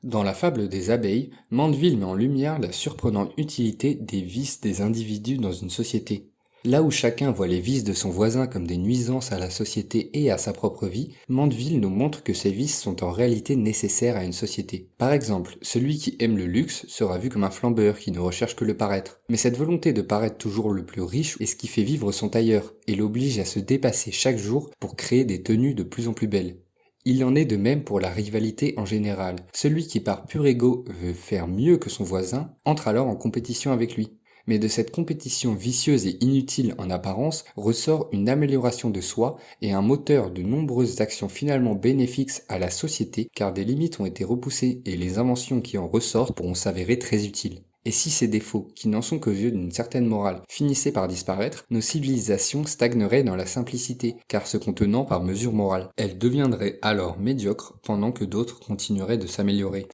Dans la fable des abeilles, Mandeville met en lumière la surprenante utilité des vices des individus dans une société. Là où chacun voit les vices de son voisin comme des nuisances à la société et à sa propre vie, Mandeville nous montre que ces vices sont en réalité nécessaires à une société. Par exemple, celui qui aime le luxe sera vu comme un flambeur qui ne recherche que le paraître. Mais cette volonté de paraître toujours le plus riche est ce qui fait vivre son tailleur et l'oblige à se dépasser chaque jour pour créer des tenues de plus en plus belles. Il en est de même pour la rivalité en général. Celui qui par pur ego veut faire mieux que son voisin entre alors en compétition avec lui. Mais de cette compétition vicieuse et inutile en apparence ressort une amélioration de soi et un moteur de nombreuses actions finalement bénéfiques à la société car des limites ont été repoussées et les inventions qui en ressortent pourront s'avérer très utiles. Et si ces défauts, qui n'en sont qu'aux yeux d'une certaine morale, finissaient par disparaître, nos civilisations stagneraient dans la simplicité, car se contenant par mesure morale. Elles deviendraient alors médiocres pendant que d'autres continueraient de s'améliorer.